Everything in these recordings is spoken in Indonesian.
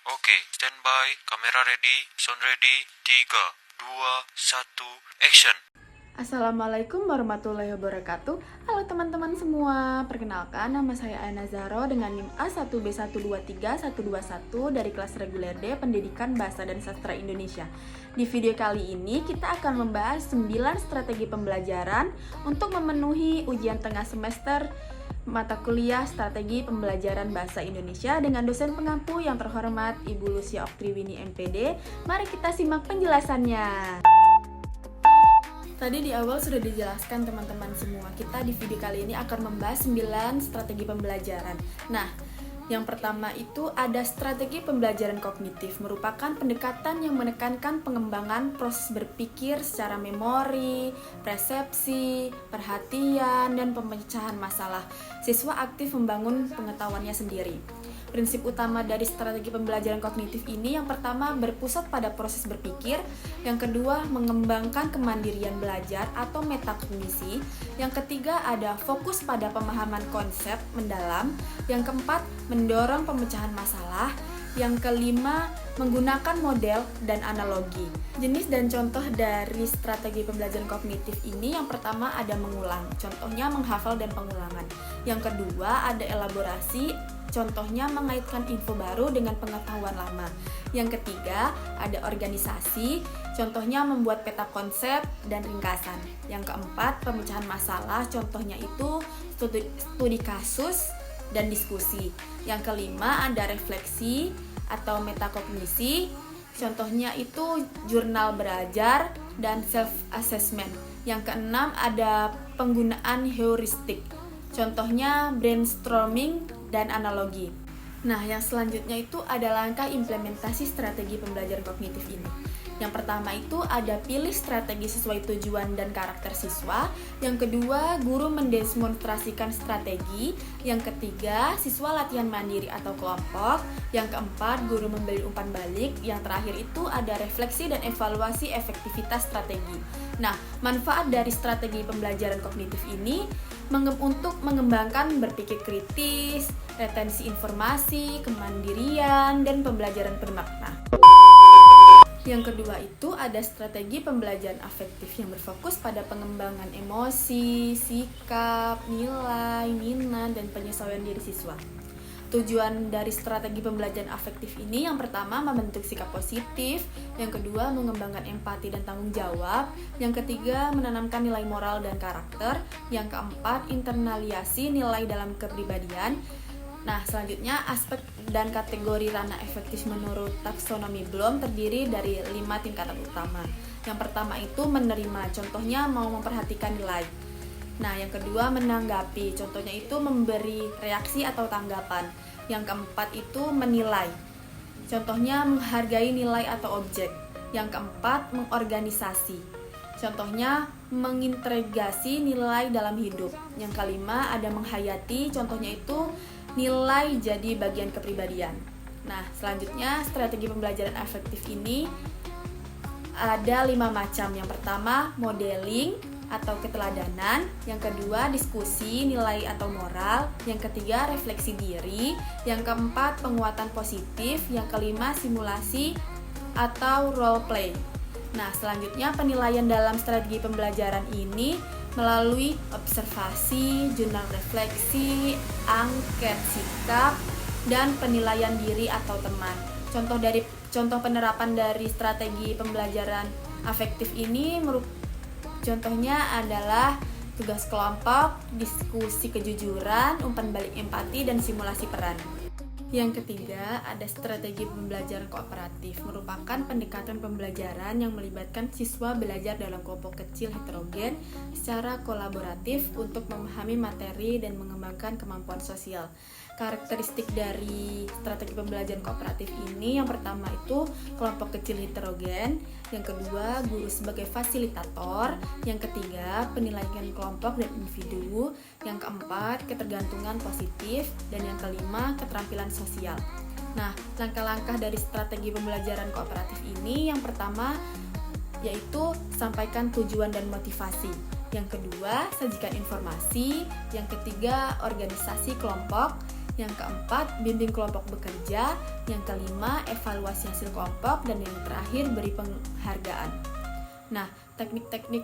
Oke, standby, kamera ready, sound ready, 3, 2, 1, action. Assalamualaikum warahmatullahi wabarakatuh. Halo teman-teman semua, perkenalkan nama saya Ana Zaro dengan NIM A1B123121 dari kelas reguler D Pendidikan Bahasa dan Sastra Indonesia. Di video kali ini kita akan membahas 9 strategi pembelajaran untuk memenuhi ujian tengah semester mata kuliah Strategi Pembelajaran Bahasa Indonesia dengan dosen pengampu yang terhormat Ibu Lucia Oktriwini MPD. Mari kita simak penjelasannya. Tadi di awal sudah dijelaskan teman-teman semua, kita di video kali ini akan membahas 9 strategi pembelajaran. Nah, yang pertama itu ada strategi pembelajaran kognitif, merupakan pendekatan yang menekankan pengembangan proses berpikir secara memori, persepsi, perhatian, dan pemecahan masalah. Siswa aktif membangun pengetahuannya sendiri. Prinsip utama dari strategi pembelajaran kognitif ini yang pertama berpusat pada proses berpikir, yang kedua mengembangkan kemandirian belajar atau metakognisi, yang ketiga ada fokus pada pemahaman konsep mendalam, yang keempat mendorong pemecahan masalah, yang kelima menggunakan model dan analogi. Jenis dan contoh dari strategi pembelajaran kognitif ini yang pertama ada mengulang, contohnya menghafal dan pengulangan. Yang kedua ada elaborasi, contohnya mengaitkan info baru dengan pengetahuan lama. Yang ketiga, ada organisasi, contohnya membuat peta konsep dan ringkasan. Yang keempat, pemecahan masalah, contohnya itu studi kasus dan diskusi. Yang kelima, ada refleksi atau metakognisi, contohnya itu jurnal belajar dan self-assessment. Yang keenam, ada penggunaan heuristik, contohnya brainstorming dan analogi. Nah, yang selanjutnya itu ada langkah implementasi strategi pembelajaran kognitif ini. Yang pertama itu ada pilih strategi sesuai tujuan dan karakter siswa. Yang kedua, guru mendemonstrasikan strategi. Yang ketiga, siswa latihan mandiri atau kelompok. Yang keempat, guru memberi umpan balik. Yang terakhir itu ada refleksi dan evaluasi efektivitas strategi. Nah, manfaat dari strategi pembelajaran kognitif ini untuk mengembangkan berpikir kritis, retensi informasi, kemandirian, dan pembelajaran bermakna. Yang kedua itu ada strategi pembelajaran afektif yang berfokus pada pengembangan emosi, sikap, nilai, minat, dan penyesuaian diri siswa. Tujuan dari strategi pembelajaran afektif ini yang pertama membentuk sikap positif, yang kedua mengembangkan empati dan tanggung jawab, yang ketiga menanamkan nilai moral dan karakter, yang keempat internalisasi nilai dalam kepribadian. Nah, selanjutnya aspek dan kategori ranah efektif menurut taksonomi Bloom terdiri dari 5 tingkatan utama. Yang pertama itu menerima, contohnya mau memperhatikan nilai. Nah, yang kedua menanggapi, contohnya itu memberi reaksi atau tanggapan. Yang keempat itu menilai, contohnya menghargai nilai atau objek. Yang keempat mengorganisasi, contohnya mengintegrasi nilai dalam hidup. Yang kelima ada menghayati, contohnya itu nilai jadi bagian kepribadian. Nah, selanjutnya strategi pembelajaran afektif ini ada 5 macam. Yang pertama modeling atau keteladanan, yang kedua diskusi, nilai atau moral, yang ketiga refleksi diri, yang keempat penguatan positif, yang kelima simulasi atau role play. Nah, selanjutnya penilaian dalam strategi pembelajaran ini melalui observasi, jurnal refleksi, angket sikap, dan penilaian diri atau teman. Contoh penerapan dari strategi pembelajaran afektif ini contohnya adalah tugas kelompok, diskusi kejujuran, umpan balik empati, dan simulasi peran. Yang ketiga, ada strategi pembelajaran kooperatif, merupakan pendekatan pembelajaran yang melibatkan siswa belajar dalam kelompok kecil heterogen secara kolaboratif untuk memahami materi dan mengembangkan kemampuan sosial. Karakteristik dari strategi pembelajaran kooperatif ini yang pertama itu kelompok kecil heterogen, yang kedua guru sebagai fasilitator, yang ketiga penilaian kelompok dan individu, yang keempat ketergantungan positif, dan yang kelima keterampilan sosial. Nah, langkah-langkah dari strategi pembelajaran kooperatif ini yang pertama yaitu sampaikan tujuan dan motivasi. Yang kedua, sajikan informasi. Yang ketiga, organisasi kelompok. Yang keempat, bimbing kelompok bekerja. Yang kelima, evaluasi hasil kelompok. Dan yang terakhir, beri penghargaan. Nah, teknik-teknik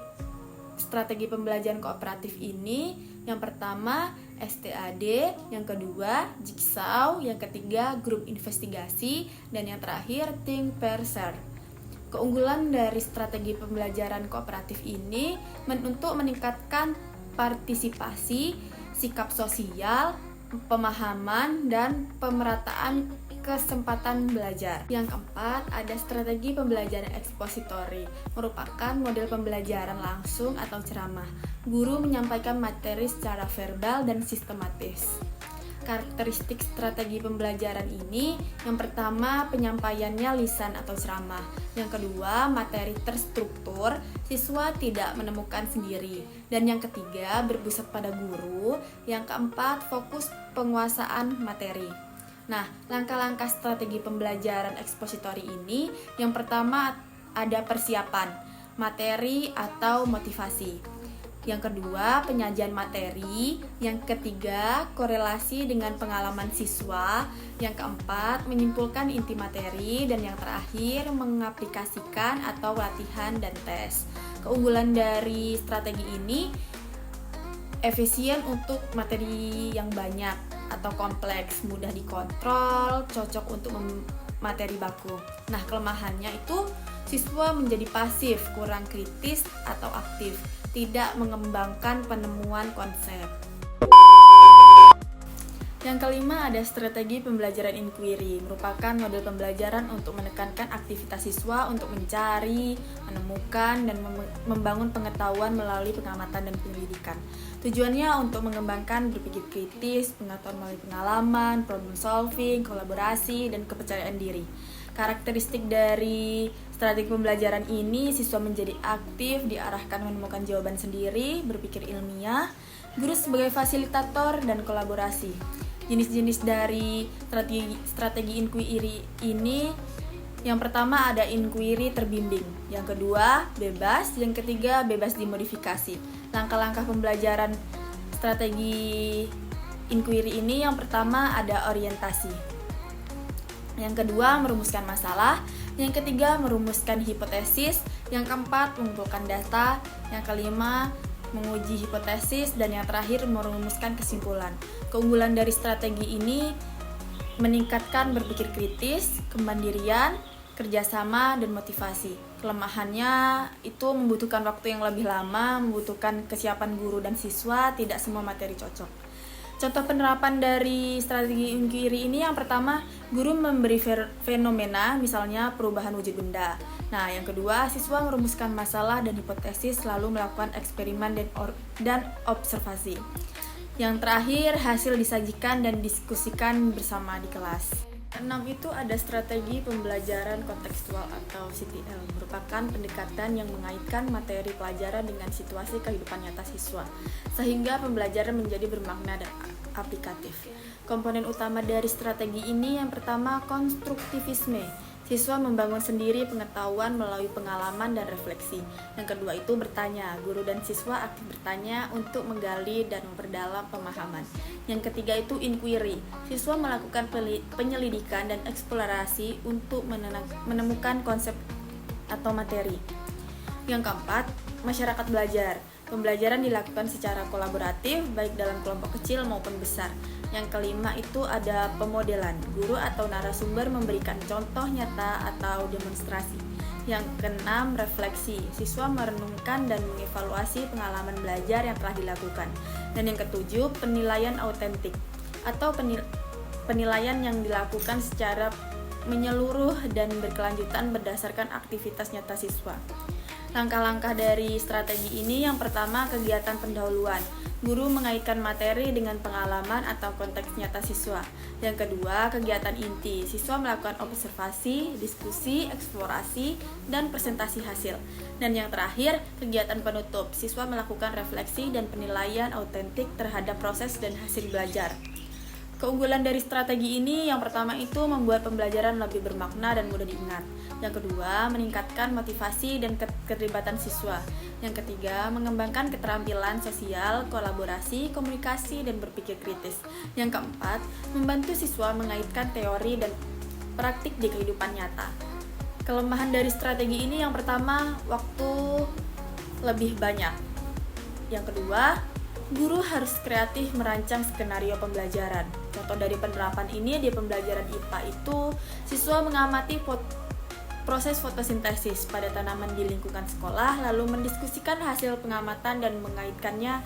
strategi pembelajaran kooperatif ini, yang pertama STAD, yang kedua Jigsaw, yang ketiga grup investigasi, dan yang terakhir think pair share. Keunggulan dari strategi pembelajaran kooperatif ini untuk meningkatkan partisipasi, sikap sosial, pemahaman, dan pemerataan kesempatan belajar. Yang keempat, ada strategi pembelajaran ekspositori, merupakan model pembelajaran langsung atau ceramah. Guru menyampaikan materi secara verbal dan sistematis. Karakteristik strategi pembelajaran ini, yang pertama penyampaiannya lisan atau ceramah, yang kedua materi terstruktur, siswa tidak menemukan sendiri, dan yang ketiga berpusat pada guru, yang keempat fokus penguasaan materi. Nah, langkah-langkah strategi pembelajaran ekspositori ini, yang pertama ada persiapan, materi atau motivasi. Yang kedua, penyajian materi. Yang ketiga, korelasi dengan pengalaman siswa. Yang keempat, menyimpulkan inti materi. Dan yang terakhir, mengaplikasikan atau latihan dan tes. Keunggulan dari strategi ini, efisien untuk materi yang banyak atau kompleks, mudah dikontrol, cocok untuk materi baku. Nah, kelemahannya itu siswa menjadi pasif, kurang kritis atau aktif, tidak mengembangkan penemuan konsep. Yang kelima ada strategi pembelajaran inquiry, merupakan model pembelajaran untuk menekankan aktivitas siswa untuk mencari, menemukan, dan membangun pengetahuan melalui pengamatan dan penyelidikan. Tujuannya untuk mengembangkan berpikir kritis, pengetahuan melalui pengalaman, problem solving, kolaborasi, dan kepercayaan diri. Karakteristik dari strategi pembelajaran ini, siswa menjadi aktif, diarahkan menemukan jawaban sendiri, berpikir ilmiah, guru sebagai fasilitator, dan kolaborasi. Jenis-jenis dari strategi inquiry ini, yang pertama ada inquiry terbimbing, yang kedua bebas, yang ketiga bebas dimodifikasi. Langkah-langkah pembelajaran strategi inquiry ini, yang pertama ada orientasi, yang kedua merumuskan masalah, yang ketiga merumuskan hipotesis, yang keempat mengumpulkan data, yang kelima menguji hipotesis, dan yang terakhir merumuskan kesimpulan. Keunggulan dari strategi ini meningkatkan berpikir kritis, kemandirian, kerjasama, dan motivasi. Kelemahannya itu membutuhkan waktu yang lebih lama, membutuhkan kesiapan guru dan siswa, tidak semua materi cocok. Contoh penerapan dari strategi inquiry ini, yang pertama, guru memberi fenomena, misalnya perubahan wujud benda. Nah, yang kedua, siswa merumuskan masalah dan hipotesis, lalu melakukan eksperimen dan observasi. Yang terakhir, hasil disajikan dan diskusikan bersama di kelas. 6 itu ada strategi pembelajaran kontekstual atau CTL, merupakan pendekatan yang mengaitkan materi pelajaran dengan situasi kehidupan nyata siswa, sehingga pembelajaran menjadi bermakna dan aplikatif. Komponen utama dari strategi ini, yang pertama konstruktivisme. Siswa membangun sendiri pengetahuan melalui pengalaman dan refleksi. Yang kedua itu bertanya. Guru dan siswa aktif bertanya untuk menggali dan memperdalam pemahaman. Yang ketiga itu inquiry. Siswa melakukan penyelidikan dan eksplorasi untuk menemukan konsep atau materi. Yang keempat, masyarakat belajar. Pembelajaran dilakukan secara kolaboratif, baik dalam kelompok kecil maupun besar. Yang kelima itu ada pemodelan. Guru atau narasumber memberikan contoh nyata atau demonstrasi. Yang keenam, refleksi. Siswa merenungkan dan mengevaluasi pengalaman belajar yang telah dilakukan. Dan yang ketujuh, penilaian autentik atau penilaian yang dilakukan secara menyeluruh dan berkelanjutan berdasarkan aktivitas nyata siswa. Langkah-langkah dari strategi ini, yang pertama kegiatan pendahuluan. Guru mengaitkan materi dengan pengalaman atau konteks nyata siswa. Yang kedua, kegiatan inti. Siswa melakukan observasi, diskusi, eksplorasi, dan presentasi hasil. Dan yang terakhir, kegiatan penutup. Siswa melakukan refleksi dan penilaian autentik terhadap proses dan hasil belajar. Keunggulan dari strategi ini yang pertama itu membuat pembelajaran lebih bermakna dan mudah diingat. Yang kedua, meningkatkan motivasi dan keterlibatan siswa. Yang ketiga, mengembangkan keterampilan sosial, kolaborasi, komunikasi, dan berpikir kritis. Yang keempat, membantu siswa mengaitkan teori dan praktik di kehidupan nyata. Kelemahan dari strategi ini yang pertama, waktu lebih banyak. Yang kedua, guru harus kreatif merancang skenario pembelajaran. Contoh dari penerapan ini di pembelajaran IPA itu, siswa mengamati proses fotosintesis pada tanaman di lingkungan sekolah, lalu mendiskusikan hasil pengamatan dan mengaitkannya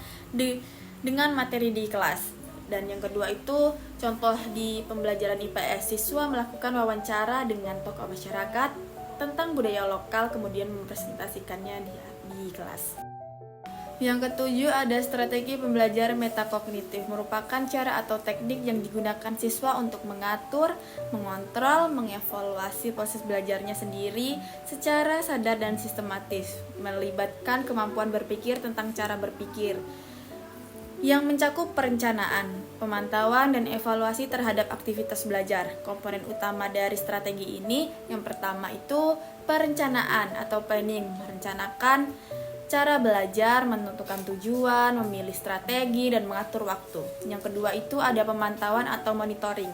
dengan materi di kelas. Dan yang kedua itu, contoh di pembelajaran IPS, siswa melakukan wawancara dengan tokoh masyarakat tentang budaya lokal, kemudian mempresentasikannya di kelas. Yang ketujuh, ada strategi pembelajaran metakognitif, merupakan cara atau teknik yang digunakan siswa untuk mengatur, mengontrol, mengevaluasi proses belajarnya sendiri secara sadar dan sistematis, melibatkan kemampuan berpikir tentang cara berpikir, yang mencakup perencanaan, pemantauan, dan evaluasi terhadap aktivitas belajar. Komponen utama dari strategi ini, yang pertama itu perencanaan atau planning, merencanakan cara belajar, menentukan tujuan, memilih strategi, dan mengatur waktu. Yang kedua itu ada pemantauan atau monitoring,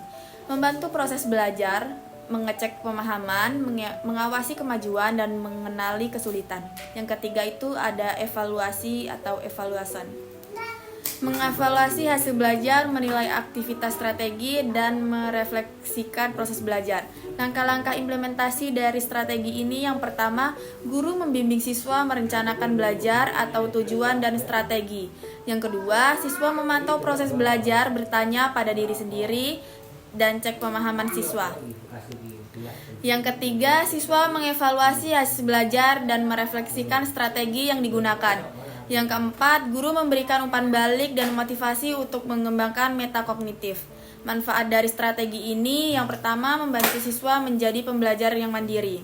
membantu proses belajar, mengecek pemahaman, mengawasi kemajuan, dan mengenali kesulitan. Yang ketiga itu ada evaluasi atau evaluation, mengevaluasi hasil belajar, menilai aktivitas strategi, dan merefleksikan proses belajar. Langkah-langkah implementasi dari strategi ini yang pertama, guru membimbing siswa merencanakan belajar atau tujuan dan strategi. Yang kedua, siswa memantau proses belajar, bertanya pada diri sendiri, dan cek pemahaman siswa. Yang ketiga, siswa mengevaluasi hasil belajar dan merefleksikan strategi yang digunakan. Yang keempat, guru memberikan umpan balik dan motivasi untuk mengembangkan metakognitif. Manfaat dari strategi ini yang pertama, membantu siswa menjadi pembelajar yang mandiri.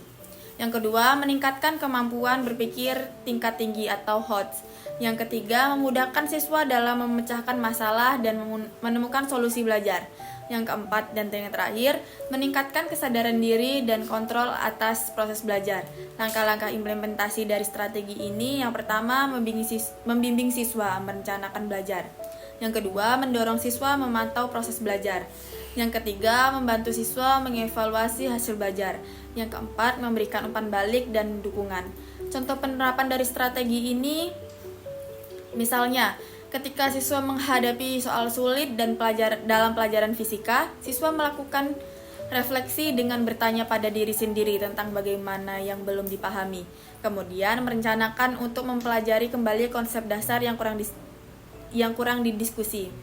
Yang kedua, meningkatkan kemampuan berpikir tingkat tinggi atau HOTS. Yang ketiga, memudahkan siswa dalam memecahkan masalah dan menemukan solusi belajar. Yang keempat dan yang terakhir, meningkatkan kesadaran diri dan kontrol atas proses belajar. Langkah-langkah implementasi dari strategi ini yang pertama, membimbing siswa merencanakan belajar. Yang kedua, mendorong siswa memantau proses belajar. Yang ketiga, membantu siswa mengevaluasi hasil belajar. Yang keempat, memberikan umpan balik dan dukungan. Contoh penerapan dari strategi ini, misalnya, ketika siswa menghadapi soal sulit dan dalam pelajaran fisika, siswa melakukan refleksi dengan bertanya pada diri sendiri tentang bagaimana yang belum dipahami. Kemudian merencanakan untuk mempelajari kembali konsep dasar yang kurang didiskusi.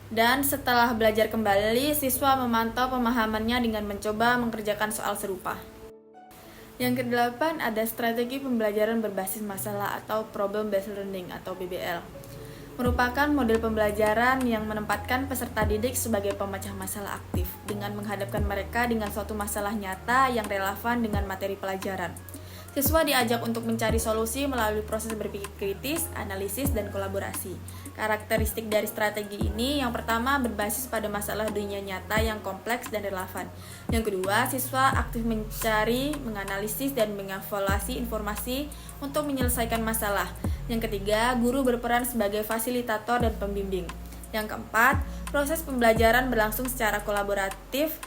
Dan setelah belajar kembali, siswa memantau pemahamannya dengan mencoba mengerjakan soal serupa. Yang kedelapan, ada strategi pembelajaran berbasis masalah atau problem based learning atau PBL. Merupakan model pembelajaran yang menempatkan peserta didik sebagai pemecah masalah aktif dengan menghadapkan mereka dengan suatu masalah nyata yang relevan dengan materi pelajaran. Siswa diajak untuk mencari solusi melalui proses berpikir kritis, analisis, dan kolaborasi. Karakteristik dari strategi ini yang pertama, berbasis pada masalah dunia nyata yang kompleks dan relevan. Yang kedua, siswa aktif mencari, menganalisis, dan mengevaluasi informasi untuk menyelesaikan masalah. Yang ketiga, guru berperan sebagai fasilitator dan pembimbing. Yang keempat, proses pembelajaran berlangsung secara kolaboratif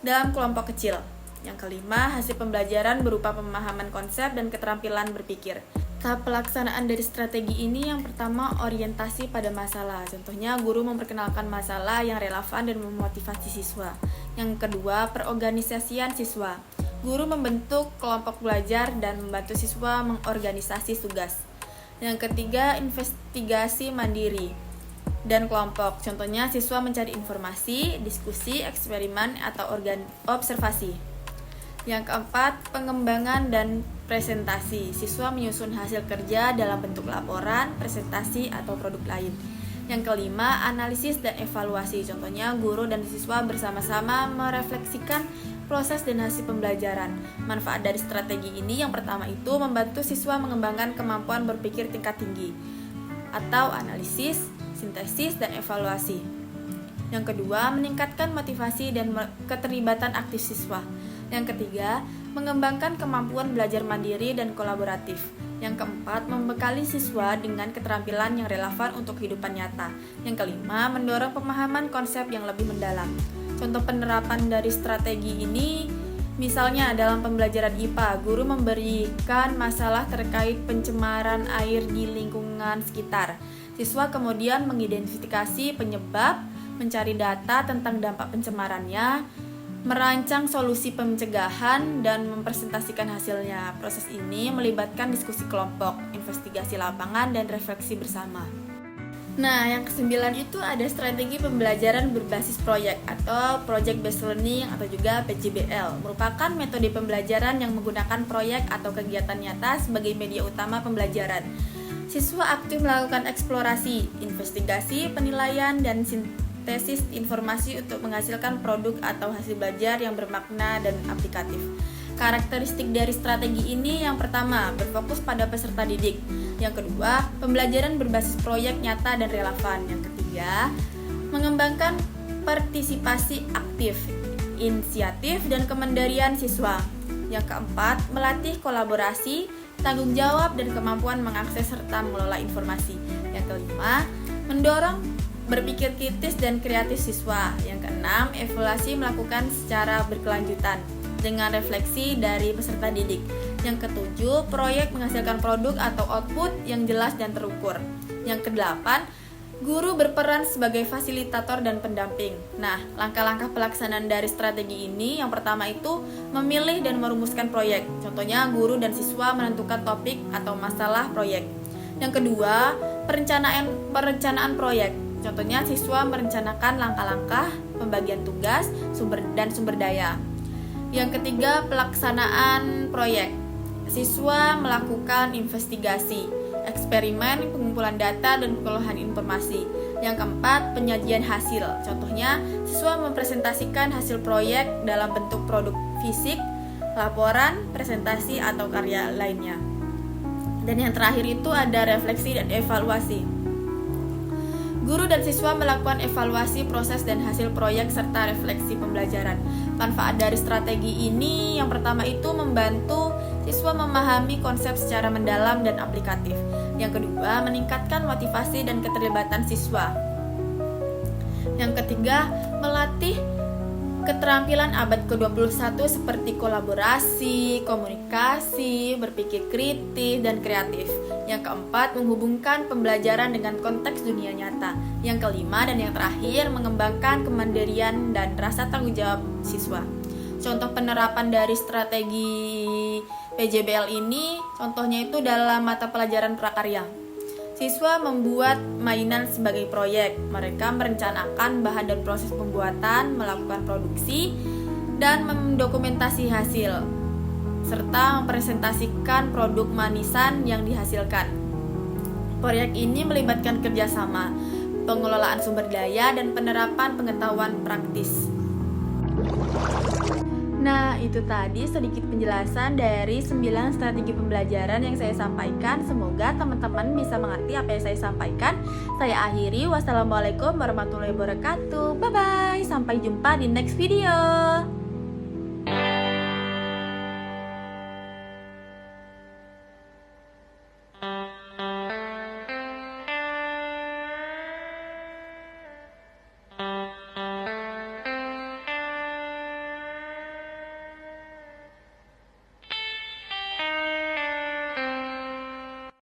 dalam kelompok kecil. Yang kelima, hasil pembelajaran berupa pemahaman konsep dan keterampilan berpikir. Tahap pelaksanaan dari strategi ini yang pertama, orientasi pada masalah. Contohnya, guru memperkenalkan masalah yang relevan dan memotivasi siswa. Yang kedua, perorganisasian siswa. Guru membentuk kelompok belajar dan membantu siswa mengorganisasi tugas. Yang ketiga, investigasi mandiri dan kelompok. Contohnya, siswa mencari informasi, diskusi, eksperimen, atau observasi. Yang keempat, pengembangan dan presentasi. Siswa menyusun hasil kerja dalam bentuk laporan, presentasi, atau produk lain. Yang kelima, analisis dan evaluasi. Contohnya, guru dan siswa bersama-sama merefleksikan proses dan hasil pembelajaran. Manfaat dari strategi ini yang pertama itu membantu siswa mengembangkan kemampuan berpikir tingkat tinggi atau analisis, sintesis, dan evaluasi. Yang kedua, meningkatkan motivasi dan keterlibatan aktif siswa. Yang ketiga, mengembangkan kemampuan belajar mandiri dan kolaboratif. Yang keempat, membekali siswa dengan keterampilan yang relevan untuk kehidupan nyata. Yang kelima, mendorong pemahaman konsep yang lebih mendalam. Contoh penerapan dari strategi ini, misalnya dalam pembelajaran IPA, guru memberikan masalah terkait pencemaran air di lingkungan sekitar. Siswa kemudian mengidentifikasi penyebab, mencari data tentang dampak pencemarannya, merancang solusi pencegahan, dan mempresentasikan hasilnya. Proses ini melibatkan diskusi kelompok, investigasi lapangan, dan refleksi bersama. Nah, yang kesembilan itu ada strategi pembelajaran berbasis proyek atau Project Based Learning atau juga PJBL. Merupakan metode pembelajaran yang menggunakan proyek atau kegiatan nyata sebagai media utama pembelajaran. Siswa aktif melakukan eksplorasi, investigasi, penilaian, dan sintesis informasi untuk menghasilkan produk atau hasil belajar yang bermakna dan aplikatif. Karakteristik dari strategi ini yang pertama, berfokus pada peserta didik. Yang kedua, pembelajaran berbasis proyek nyata dan relevan. Yang ketiga, mengembangkan partisipasi aktif, inisiatif, dan kemandirian siswa. Yang keempat, melatih kolaborasi, tanggung jawab, dan kemampuan mengakses serta mengelola informasi. Yang kelima, mendorong berpikir kritis dan kreatif siswa. Yang keenam, evaluasi melakukan secara berkelanjutan dengan refleksi dari peserta didik. Yang ketujuh, proyek menghasilkan produk atau output yang jelas dan terukur. Yang kedelapan, guru berperan sebagai fasilitator dan pendamping. Nah, langkah-langkah pelaksanaan dari strategi ini yang pertama itu memilih dan merumuskan proyek. Contohnya, guru dan siswa menentukan topik atau masalah proyek. Yang kedua, perencanaan proyek. Contohnya, siswa merencanakan langkah-langkah, pembagian tugas, sumber daya. Yang ketiga, pelaksanaan proyek. Siswa melakukan investigasi, eksperimen, pengumpulan data, dan pengolahan informasi. Yang keempat, penyajian hasil. Contohnya, siswa mempresentasikan hasil proyek dalam bentuk produk fisik, laporan, presentasi, atau karya lainnya. Dan yang terakhir itu ada refleksi dan evaluasi. Guru dan siswa melakukan evaluasi proses dan hasil proyek serta refleksi pembelajaran. Manfaat dari strategi ini yang pertama itu membantu siswa memahami konsep secara mendalam dan aplikatif. Yang kedua, meningkatkan motivasi dan keterlibatan siswa. Yang ketiga, melatih keterampilan abad ke-21 seperti kolaborasi, komunikasi, berpikir kritis, dan kreatif. Yang keempat, menghubungkan pembelajaran dengan konteks dunia nyata. Yang kelima dan yang terakhir, mengembangkan kemandirian dan rasa tanggung jawab siswa. Contoh penerapan dari strategi PJBL ini, contohnya itu dalam mata pelajaran prakarya. Siswa membuat mainan sebagai proyek. Mereka merencanakan bahan dan proses pembuatan, melakukan produksi, dan mendokumentasi hasil, serta mempresentasikan produk manisan yang dihasilkan. Proyek ini melibatkan kerjasama, pengelolaan sumber daya, dan penerapan pengetahuan praktis. Nah, itu tadi sedikit penjelasan dari 9 strategi pembelajaran yang saya sampaikan. Semoga teman-teman bisa mengerti apa yang saya sampaikan. Saya akhiri. Wassalamualaikum warahmatullahi wabarakatuh. Bye-bye. Sampai jumpa di next video.